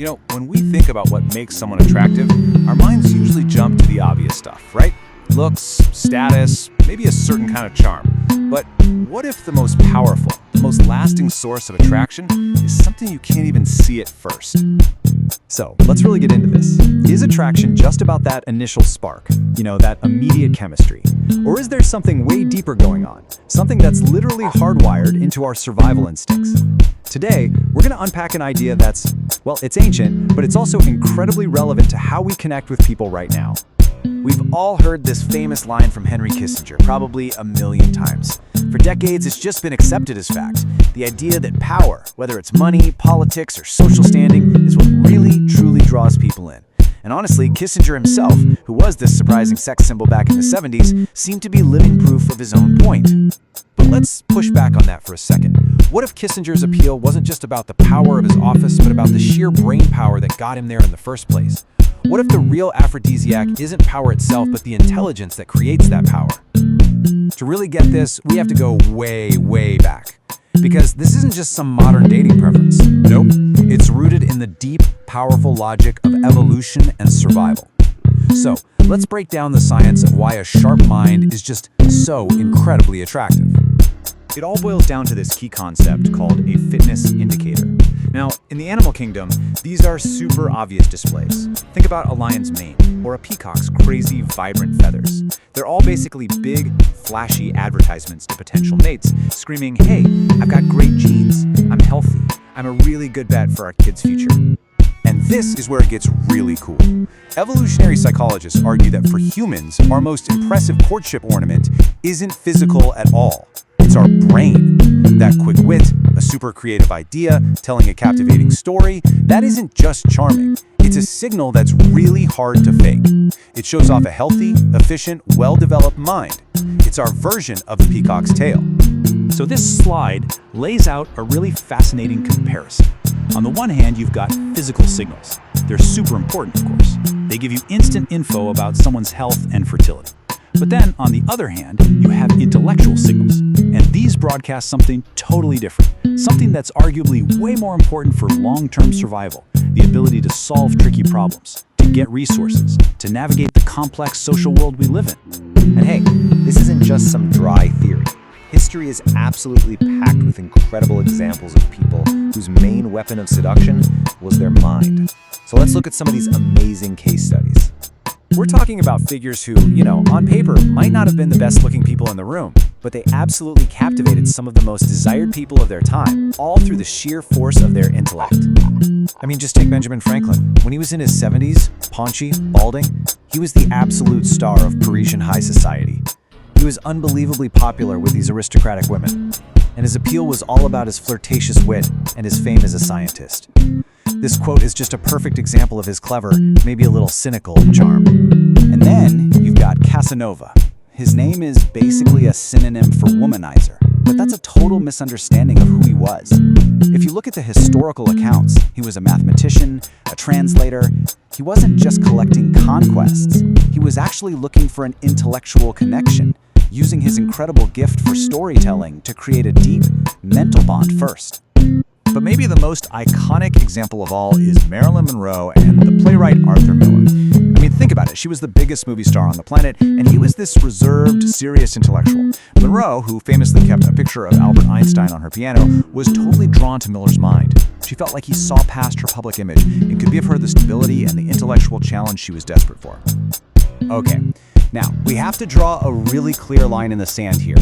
When we think about what makes someone attractive, our minds usually jump to the obvious stuff, right? Looks, status, maybe a certain kind of charm. But what if the most powerful, the most lasting source of attraction is something you can't even see at first? So, let's really get into this. Is attraction just about that initial spark? That immediate chemistry? Or is there something way deeper going on? Something that's literally hardwired into our survival instincts? Today, we're going to unpack an idea that's, it's ancient, but it's also incredibly relevant to how we connect with people right now. We've all heard this famous line from Henry Kissinger, probably a million times. For decades, it's just been accepted as fact. The idea that power, whether it's money, politics, or social standing, is what really, truly draws people in. And honestly, Kissinger himself, who was this surprising sex symbol back in the 70s, seemed to be living proof of his own point. But let's push back on that for a second. What if Kissinger's appeal wasn't just about the power of his office, but about the sheer brain power that got him there in the first place? What if the real aphrodisiac isn't power itself, but the intelligence that creates that power? To really get this, we have to go way, way back. Because this isn't just some modern dating preference. Nope. It's rooted in the deep, powerful logic of evolution and survival. So, let's break down the science of why a sharp mind is just so incredibly attractive. It all boils down to this key concept called a fitness indicator. Now, in the animal kingdom, these are super obvious displays. Think about a lion's mane or a peacock's crazy, vibrant feathers. They're all basically big, flashy advertisements to potential mates, screaming, "Hey, I've got great genes, I'm healthy, I'm a really good bet for our kid's future." And this is where it gets really cool. Evolutionary psychologists argue that for humans, our most impressive courtship ornament isn't physical at all. It's our brain. That quick wit, a super creative idea, telling a captivating story, that isn't just charming. It's a signal that's really hard to fake. It shows off a healthy, efficient, well-developed mind. It's our version of the peacock's tail. So this slide lays out a really fascinating comparison. On the one hand, you've got physical signals. They're super important, of course. They give you instant info about someone's health and fertility. But then, on the other hand, you have intellectual signals. And these broadcast something totally different. Something that's arguably way more important for long-term survival. The ability to solve tricky problems, to get resources, to navigate the complex social world we live in. And hey, this isn't just some dry theory. History is absolutely packed with incredible examples of people whose main weapon of seduction was their mind. So let's look at some of these amazing case studies. We're talking about figures who, on paper, might not have been the best-looking people in the room, but they absolutely captivated some of the most desired people of their time, all through the sheer force of their intellect. I mean, just take Benjamin Franklin. When he was in his 70s, paunchy, balding, he was the absolute star of Parisian high society. He was unbelievably popular with these aristocratic women, and his appeal was all about his flirtatious wit and his fame as a scientist. This quote is just a perfect example of his clever, maybe a little cynical charm. And then you've got Casanova. His name is basically a synonym for womanizer, but that's a total misunderstanding of who he was. If you look at the historical accounts, he was a mathematician, a translator. He wasn't just collecting conquests. He was actually looking for an intellectual connection, using his incredible gift for storytelling to create a deep mental bond first. But maybe the most iconic example of all is Marilyn Monroe and the playwright Arthur Miller. I mean, think about it. She was the biggest movie star on the planet, and he was this reserved, serious intellectual. Monroe, who famously kept a picture of Albert Einstein on her piano, was totally drawn to Miller's mind. She felt like he saw past her public image and could give her the stability and the intellectual challenge she was desperate for. Okay, now, we have to draw a really clear line in the sand here.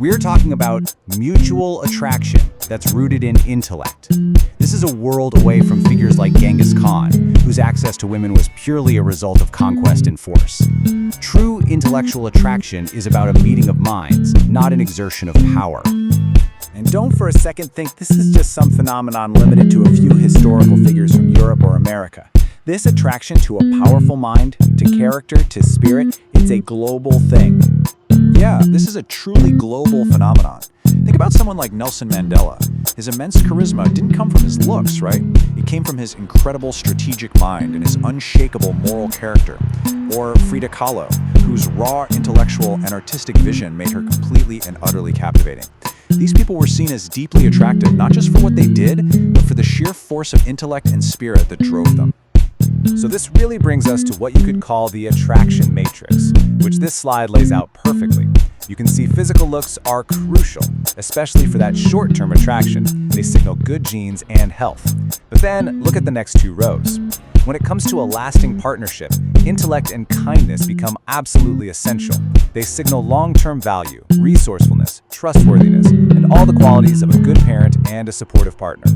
We're talking about mutual attraction that's rooted in intellect. This is a world away from figures like Genghis Khan, whose access to women was purely a result of conquest and force. True intellectual attraction is about a meeting of minds, not an exertion of power. And don't for a second think this is just some phenomenon limited to a few historical figures from Europe or America. This attraction to a powerful mind, to character, to spirit, it's a global thing. Yeah, this is a truly global phenomenon. Think about someone like Nelson Mandela. His immense charisma didn't come from his looks, right? It came from his incredible strategic mind and his unshakable moral character. Or Frida Kahlo, whose raw intellectual and artistic vision made her completely and utterly captivating. These people were seen as deeply attractive, not just for what they did, but for the sheer force of intellect and spirit that drove them. So this really brings us to what you could call the attraction matrix, which this slide lays out perfectly. You can see physical looks are crucial, especially for that short-term attraction. They signal good genes and health. But then, look at the next two rows. When it comes to a lasting partnership, intellect and kindness become absolutely essential. They signal long-term value, resourcefulness, trustworthiness, and all the qualities of a good parent and a supportive partner.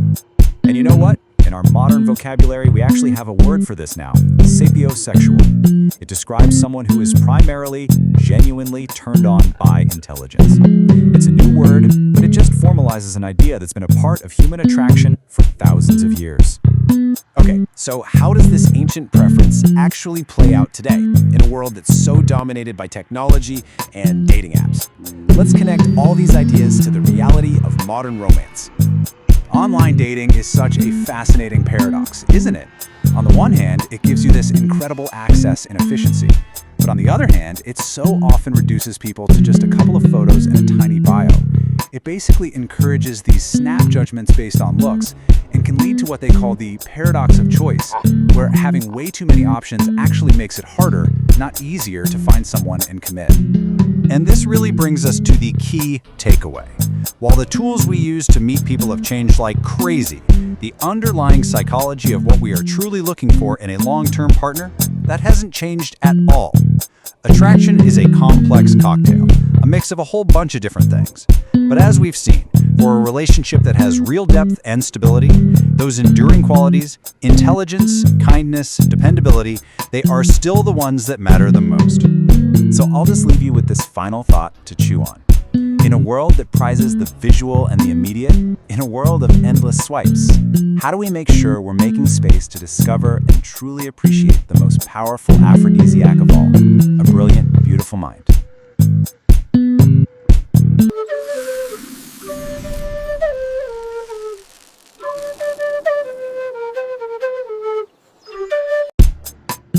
And you know what? In our modern vocabulary, we actually have a word for this now, sapiosexual. It describes someone who is primarily, genuinely turned on by intelligence. It's a new word, but it just formalizes an idea that's been a part of human attraction for thousands of years. Okay, so how does this ancient preference actually play out today, in a world that's so dominated by technology and dating apps? Let's connect all these ideas to the reality of modern romance. Online dating is such a fascinating paradox, isn't it? On the one hand, it gives you this incredible access and efficiency. But on the other hand, it so often reduces people to just a couple of photos and a tiny bio. It basically encourages these snap judgments based on looks and can lead to what they call the paradox of choice, where having way too many options actually makes it harder, not easier, to find someone and commit. And this really brings us to the key takeaway. While the tools we use to meet people have changed like crazy, the underlying psychology of what we are truly looking for in a long-term partner, that hasn't changed at all. Attraction is a complex cocktail, a mix of a whole bunch of different things. But as we've seen, for a relationship that has real depth and stability, those enduring qualities, intelligence, kindness, dependability, they are still the ones that matter the most. So I'll just leave you with this final thought to chew on. In a world that prizes the visual and the immediate, in a world of endless swipes, how do we make sure we're making space to discover and truly appreciate the most powerful aphrodisiac of all, a brilliant, beautiful mind?